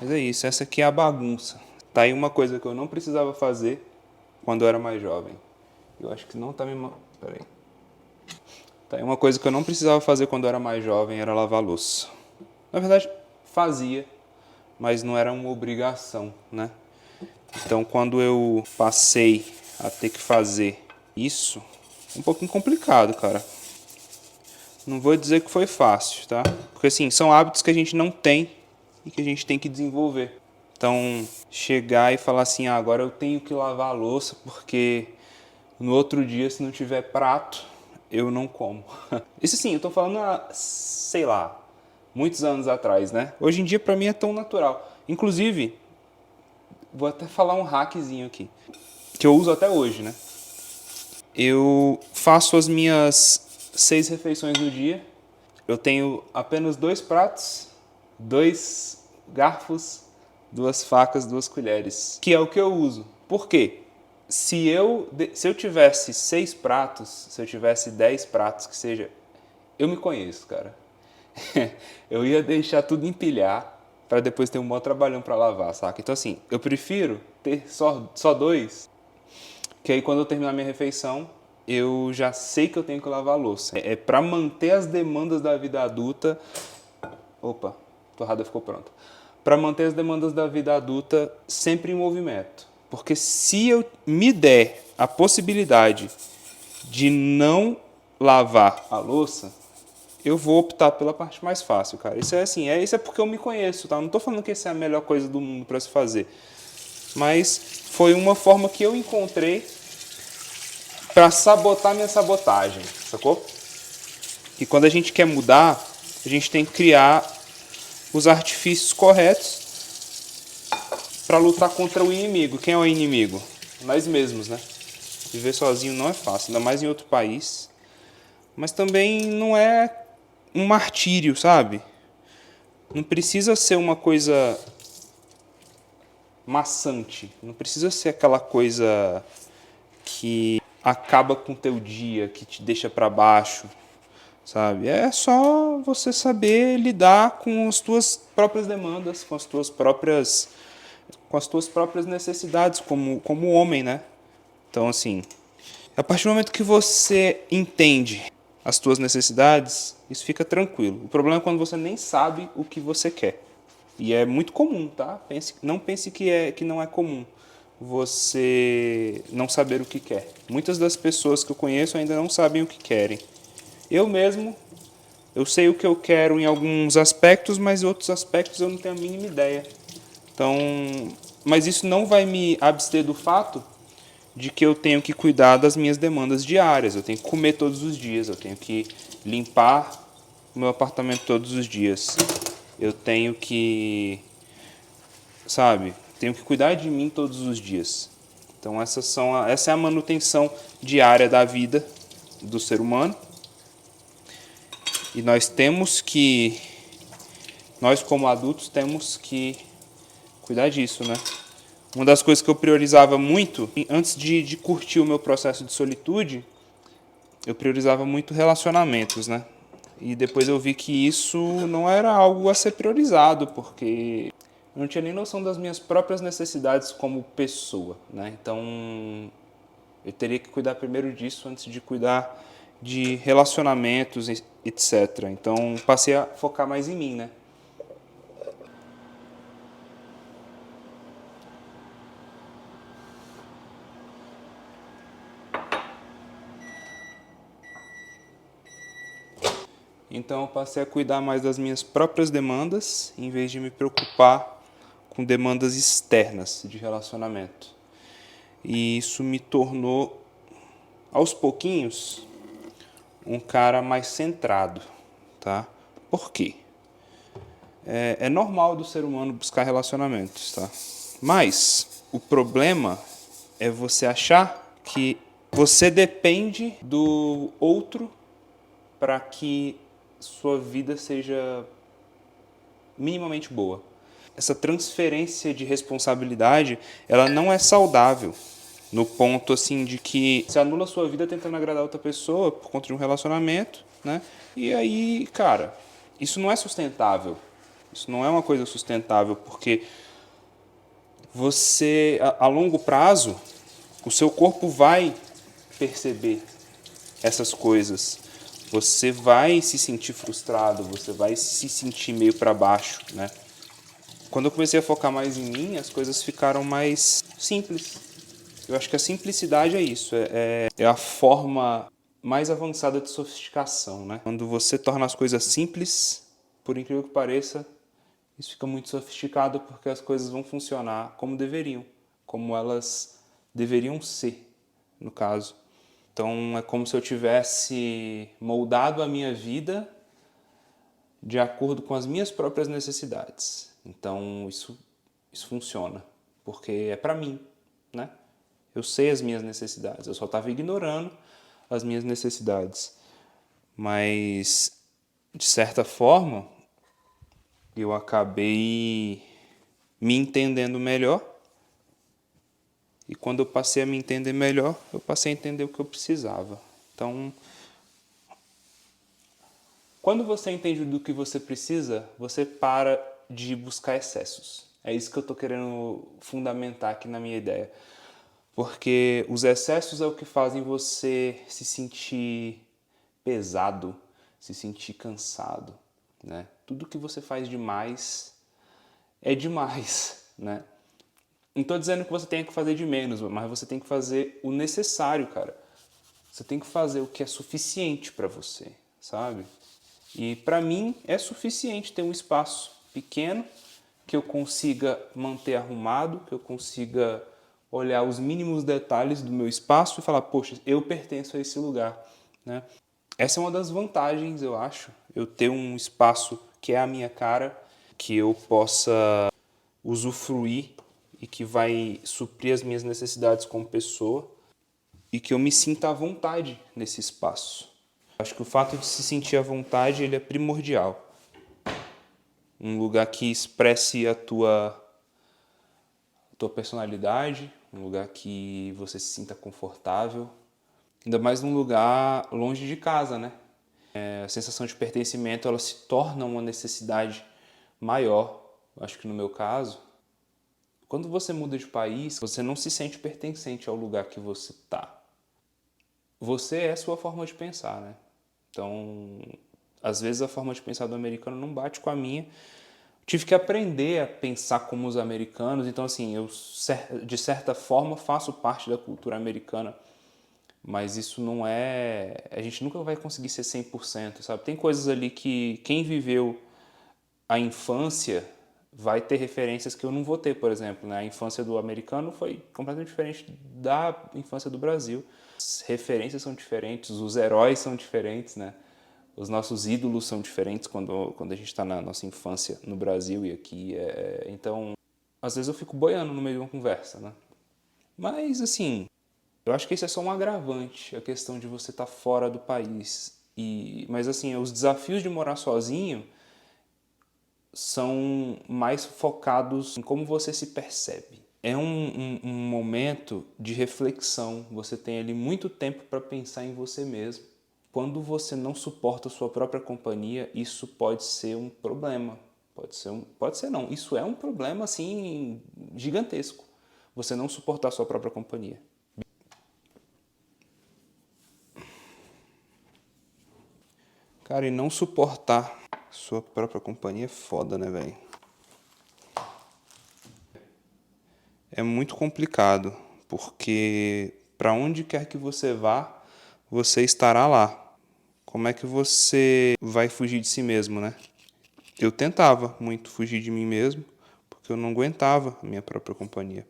Mas é isso, essa aqui é a bagunça. Tá aí uma coisa que eu não precisava fazer quando eu era mais jovem. Eu acho que não tá me... Peraí. Tá aí uma coisa que eu não precisava fazer quando eu era mais jovem, era lavar louça. Na verdade, fazia, mas não era uma obrigação, né? Então, quando eu passei a ter que fazer isso, um pouquinho complicado, cara. Não vou dizer que foi fácil, tá? Porque, assim, são hábitos que a gente não tem e que a gente tem que desenvolver. Então, chegar e falar assim, ah, agora eu tenho que lavar a louça porque no outro dia, se não tiver prato, eu não como. Isso sim, eu tô falando, sei lá, muitos anos atrás, né? Hoje em dia, pra mim, é tão natural. Inclusive, vou até falar um hackzinho aqui, que eu uso até hoje, né? Eu faço as minhas 6 refeições no dia. Eu tenho apenas 2 pratos, 2 garfos, 2 facas, 2 colheres, que é o que eu uso. Por quê? Se eu tivesse 6 pratos, se eu tivesse 10 pratos, que seja, eu me conheço, cara. Eu ia deixar tudo empilhar para depois ter um bom trabalhão para lavar, saca? Então assim, eu prefiro ter só 2, que aí quando eu terminar minha refeição, eu já sei que eu tenho que lavar a louça. É para manter as demandas da vida adulta. Opa, a torrada ficou pronta. Para manter as demandas da vida adulta sempre em movimento. Porque se eu me der a possibilidade de não lavar a louça, eu vou optar pela parte mais fácil, cara. Isso é assim, isso é porque eu me conheço, tá? Não tô falando que essa é a melhor coisa do mundo para se fazer. Mas foi uma forma que eu encontrei para sabotar minha sabotagem, sacou? E quando a gente quer mudar, a gente tem que criar os artifícios corretos para lutar contra o inimigo. Quem é o inimigo? Nós mesmos, né? Viver sozinho não é fácil, ainda mais em outro país. Mas também não é um martírio, sabe? Não precisa ser uma coisa maçante. Não precisa ser aquela coisa que acaba com o teu dia, que te deixa para baixo, sabe? É só você saber lidar com as tuas próprias demandas, com as tuas próprias necessidades como homem, né? Então, assim, a partir do momento que você entende as tuas necessidades, isso fica tranquilo. O problema é quando você nem sabe o que você quer. E é muito comum, tá? Não pense que não é comum você não saber o que quer. Muitas das pessoas que eu conheço ainda não sabem o que querem. Eu mesmo, eu sei o que eu quero em alguns aspectos, mas em outros aspectos eu não tenho a mínima ideia. Então, mas isso não vai me abster do fato de que eu tenho que cuidar das minhas demandas diárias. Eu tenho que comer todos os dias, eu tenho que limpar o meu apartamento todos os dias. Eu tenho que, sabe, tenho que cuidar de mim todos os dias. Então essa é a manutenção diária da vida do ser humano. E nós como adultos temos que cuidar disso, né? Uma das coisas que eu priorizava muito, antes de curtir o meu processo de solitude, eu priorizava muito relacionamentos, né? E depois eu vi que isso não era algo a ser priorizado, porque eu não tinha nem noção das minhas próprias necessidades como pessoa, né? Então, eu teria que cuidar primeiro disso antes de cuidar de relacionamentos, etc. Então, passei a focar mais em mim, né? Então eu passei a cuidar mais das minhas próprias demandas, em vez de me preocupar com demandas externas de relacionamento. E isso me tornou, aos pouquinhos, um cara mais centrado, tá? Por quê? É normal do ser humano buscar relacionamentos, tá? Mas o problema é você achar que você depende do outro para que sua vida seja minimamente boa. Essa transferência de responsabilidade, ela não é saudável. No ponto assim de que você anula a sua vida tentando agradar outra pessoa por conta de um relacionamento, né? E aí, cara, isso não é sustentável. Isso não é uma coisa sustentável, porque você, a longo prazo, o seu corpo vai perceber essas coisas. Você vai se sentir frustrado, você vai se sentir meio para baixo, né? Quando eu comecei a focar mais em mim, as coisas ficaram mais simples. Eu acho que a simplicidade é isso, é a forma mais avançada de sofisticação, né? Quando você torna as coisas simples, por incrível que pareça, isso fica muito sofisticado porque as coisas vão funcionar como deveriam, como elas deveriam ser, no caso. Então é como se eu tivesse moldado a minha vida de acordo com as minhas próprias necessidades. Então isso funciona, porque é para mim, né? Eu sei as minhas necessidades, eu só estava ignorando as minhas necessidades. Mas, de certa forma, eu acabei me entendendo melhor. E quando eu passei a me entender melhor, eu passei a entender o que eu precisava. Então, quando você entende do que você precisa, você para de buscar excessos. É isso que eu estou querendo fundamentar aqui na minha ideia. Porque os excessos é o que fazem você se sentir pesado, se sentir cansado, né? Tudo que você faz demais é demais, né? Não estou dizendo que você tenha que fazer de menos, mas você tem que fazer o necessário, cara. Você tem que fazer o que é suficiente para você, sabe? E para mim é suficiente ter um espaço pequeno que eu consiga manter arrumado, que eu consiga olhar os mínimos detalhes do meu espaço e falar, poxa, eu pertenço a esse lugar, né? Essa é uma das vantagens, eu acho, eu ter um espaço que é a minha cara, que eu possa usufruir e que vai suprir as minhas necessidades como pessoa e que eu me sinta à vontade nesse espaço. Acho que o fato de se sentir à vontade ele é primordial. Um lugar que expresse a tua personalidade, um lugar que você se sinta confortável, ainda mais num lugar longe de casa, né? A sensação de pertencimento ela se torna uma necessidade maior. Acho que no meu caso, quando você muda de país, você não se sente pertencente ao lugar que você está. Você é a sua forma de pensar, né? Então, às vezes a forma de pensar do americano não bate com a minha. Tive que aprender a pensar como os americanos, então assim, eu de certa forma faço parte da cultura americana, mas isso não é... A gente nunca vai conseguir ser 100%, sabe? Tem coisas ali que quem viveu a infância vai ter referências que eu não vou ter, por exemplo, né? A infância do americano foi completamente diferente da infância do Brasil. As referências são diferentes, os heróis são diferentes, né? Os nossos ídolos são diferentes quando a gente está na nossa infância no Brasil e aqui. Então, às vezes eu fico boiando no meio de uma conversa, né? Mas, assim, eu acho que isso é só um agravante, a questão de você estar fora do país. Mas, assim, os desafios de morar sozinho são mais focados em como você se percebe. É um momento de reflexão, você tem ali muito tempo para pensar em você mesmo. Quando você não suporta a sua própria companhia, isso pode ser um problema. Pode ser não, isso é um problema assim gigantesco. Você não suportar a sua própria companhia. Cara, e não suportar sua própria companhia é foda, né, velho? É muito complicado, porque para onde quer que você vá, você estará lá. Como é que você vai fugir de si mesmo, né? Eu tentava muito fugir de mim mesmo, porque eu não aguentava a minha própria companhia.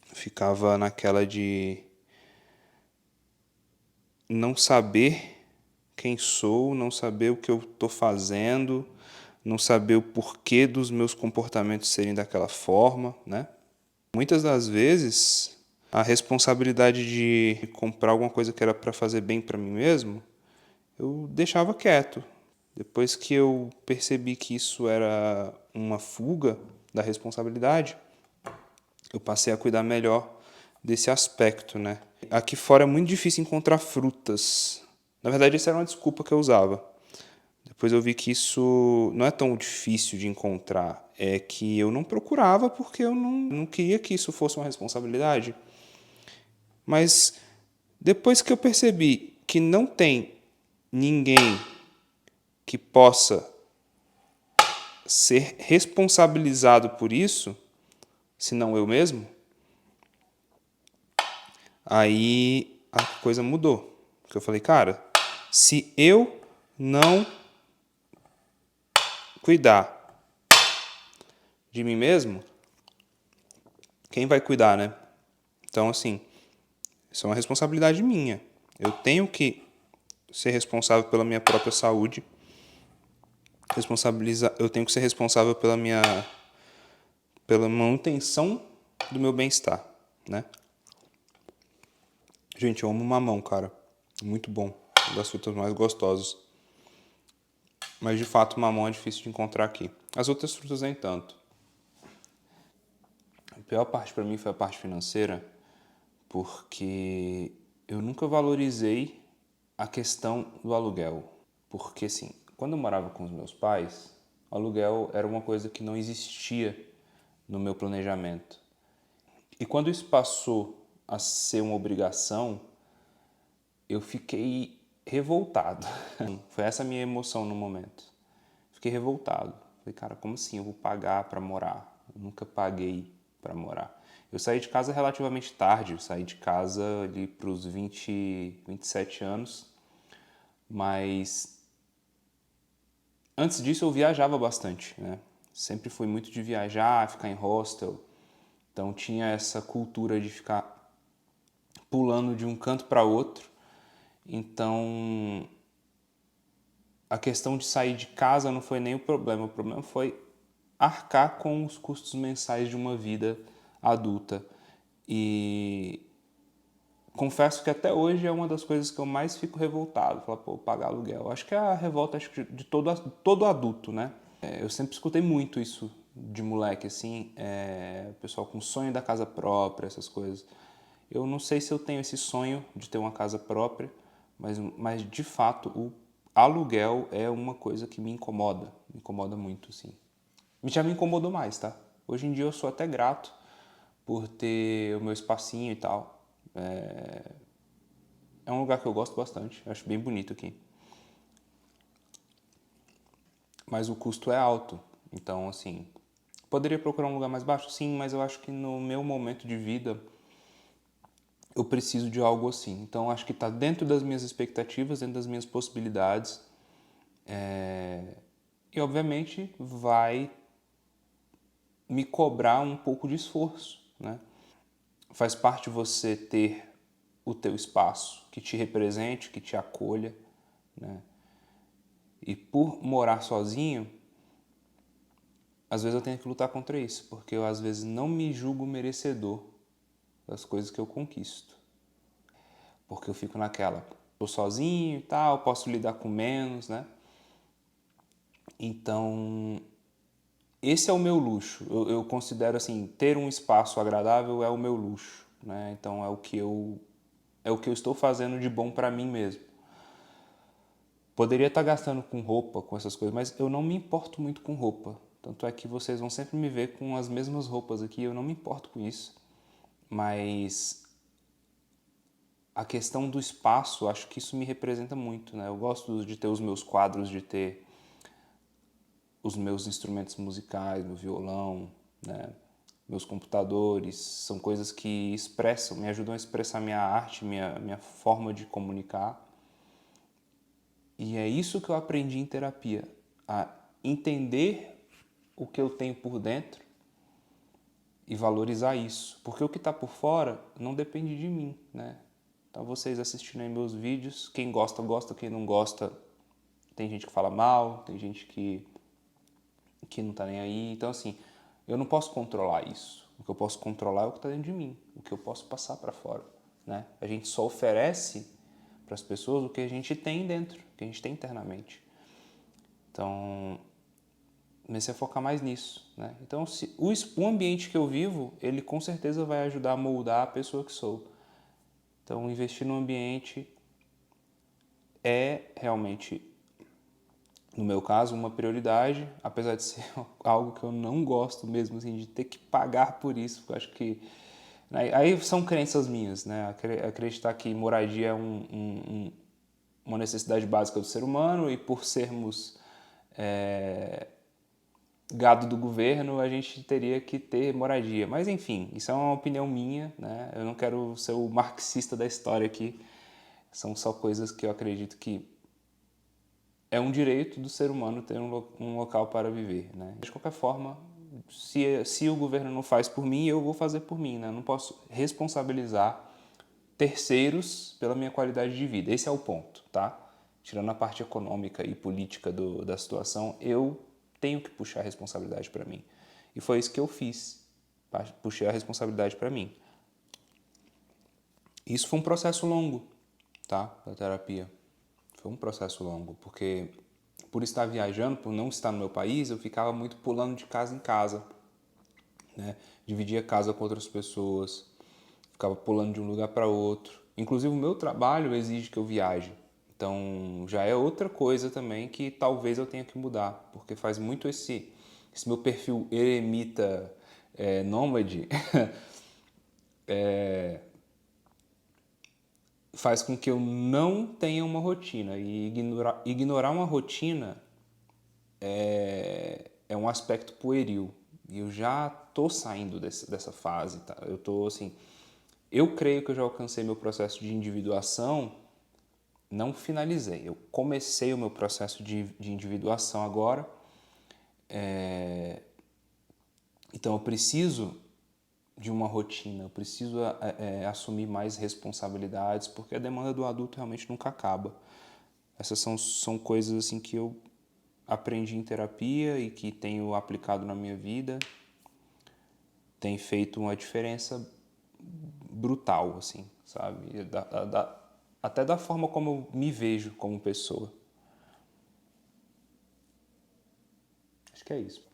Ficava naquela de não saber quem sou, não saber o que eu estou fazendo, não saber o porquê dos meus comportamentos serem daquela forma, né? Muitas das vezes, a responsabilidade de comprar alguma coisa que era para fazer bem para mim mesmo, eu deixava quieto. Depois que eu percebi que isso era uma fuga da responsabilidade, eu passei a cuidar melhor desse aspecto, né? Aqui fora é muito difícil encontrar frutas. Na verdade, essa era uma desculpa que eu usava. Depois eu vi que isso não é tão difícil de encontrar. É que eu não procurava porque eu não queria que isso fosse uma responsabilidade. Mas depois que eu percebi que não tem ninguém que possa ser responsabilizado por isso, senão eu mesmo, aí a coisa mudou. Porque eu falei, cara, se eu não cuidar de mim mesmo, quem vai cuidar, né? Então, assim, isso é uma responsabilidade minha. Eu tenho que ser responsável pela minha própria saúde, eu tenho que ser responsável pela manutenção do meu bem-estar, né? Gente, eu amo mamão, cara. Muito bom. Uma das frutas mais gostosas. Mas, de fato, mamão é difícil de encontrar aqui. As outras frutas nem tanto. A pior parte para mim foi a parte financeira, porque eu nunca valorizei a questão do aluguel. Porque, assim, quando eu morava com os meus pais, o aluguel era uma coisa que não existia no meu planejamento. E quando isso passou a ser uma obrigação, eu fiquei revoltado. Foi essa a minha emoção no momento. Fiquei revoltado. Falei, cara, como assim eu vou pagar para morar? Eu nunca paguei para morar. Eu saí de casa relativamente tarde, eu saí de casa ali para os 27 anos, mas antes disso eu viajava bastante, né? Sempre fui muito de viajar, ficar em hostel, então tinha essa cultura de ficar pulando de um canto para outro. Então a questão de sair de casa não foi nem o problema foi arcar com os custos mensais de uma vida adulta. E confesso que até hoje é uma das coisas que eu mais fico revoltado. Falar, pô, pagar aluguel. Acho que é a revolta de todo adulto, né? Eu sempre escutei muito isso de moleque, assim. O pessoal com sonho da casa própria, essas coisas. Eu não sei se eu tenho esse sonho de ter uma casa própria, mas de fato o aluguel é uma coisa que me incomoda muito, assim. Já me incomodou mais, tá? Hoje em dia eu sou até grato por ter o meu espacinho e tal. É um lugar que eu gosto bastante, eu acho bem bonito aqui. Mas o custo é alto, então assim, poderia procurar um lugar mais baixo? Sim, mas eu acho que no meu momento de vida eu preciso de algo assim. Então acho que está dentro das minhas expectativas, dentro das minhas possibilidades. E obviamente vai me cobrar um pouco de esforço, né? Faz parte você ter o teu espaço que te represente, que te acolha, né? E por morar sozinho, às vezes eu tenho que lutar contra isso, porque eu às vezes não me julgo merecedor das coisas que eu conquisto. Porque eu fico naquela, tô sozinho e tal, posso lidar com menos, né? Então, esse é o meu luxo. Eu considero assim, ter um espaço agradável é o meu luxo, né? Então é o que eu estou fazendo de bom para mim mesmo. Poderia estar gastando com roupa, com essas coisas, mas eu não me importo muito com roupa. Tanto é que vocês vão sempre me ver com as mesmas roupas aqui, eu não me importo com isso. Mas a questão do espaço, acho que isso me representa muito, né? Eu gosto de ter os meus quadros, de ter os meus instrumentos musicais, meu violão, né? Meus computadores, são coisas que expressam, me ajudam a expressar minha arte, minha forma de comunicar. E é isso que eu aprendi em terapia, a entender o que eu tenho por dentro e valorizar isso. Porque o que está por fora não depende de mim, né? Então vocês assistindo aí meus vídeos, quem gosta, gosta, quem não gosta, tem gente que fala mal, tem gente que não tá nem aí. Então assim, eu não posso controlar isso. O que eu posso controlar é o que está dentro de mim, o que eu posso passar para fora, né? A gente só oferece para as pessoas o que a gente tem dentro, o que a gente tem internamente. Então, comecei a focar mais nisso, né? Então, o ambiente que eu vivo, ele com certeza vai ajudar a moldar a pessoa que sou. Então, investir no ambiente é realmente no meu caso, uma prioridade, apesar de ser algo que eu não gosto mesmo, assim, de ter que pagar por isso, porque eu acho que... Aí são crenças minhas, né? Acreditar que moradia é uma necessidade básica do ser humano e por sermos gado do governo, a gente teria que ter moradia. Mas, enfim, isso é uma opinião minha, né? Eu não quero ser o marxista da história aqui. São só coisas que eu acredito que é um direito do ser humano ter um local para viver, né? De qualquer forma, se o governo não faz por mim, eu vou fazer por mim, né? Eu não posso responsabilizar terceiros pela minha qualidade de vida. Esse é o ponto, tá? Tirando a parte econômica e política da situação, eu tenho que puxar a responsabilidade para mim. E foi isso que eu fiz. Puxei a responsabilidade para mim. Isso foi um processo longo, tá? Da terapia. Foi um processo longo, porque por estar viajando, por não estar no meu país, eu ficava muito pulando de casa em casa, né? Dividia casa com outras pessoas, ficava pulando de um lugar para outro. Inclusive o meu trabalho exige que eu viaje. Então já é outra coisa também que talvez eu tenha que mudar, porque faz muito esse meu perfil eremita nômade faz com que eu não tenha uma rotina. E ignorar uma rotina é um aspecto pueril. E eu já tô saindo dessa fase, tá? Eu tô assim, eu creio que eu já alcancei meu processo de individuação, não finalizei. Eu comecei o meu processo de individuação agora. Então eu preciso de uma rotina, eu preciso assumir mais responsabilidades, porque a demanda do adulto realmente nunca acaba. Essas são coisas assim que eu aprendi em terapia e que tenho aplicado na minha vida, tem feito uma diferença brutal, assim, sabe? Até da forma como eu me vejo como pessoa. Acho que é isso.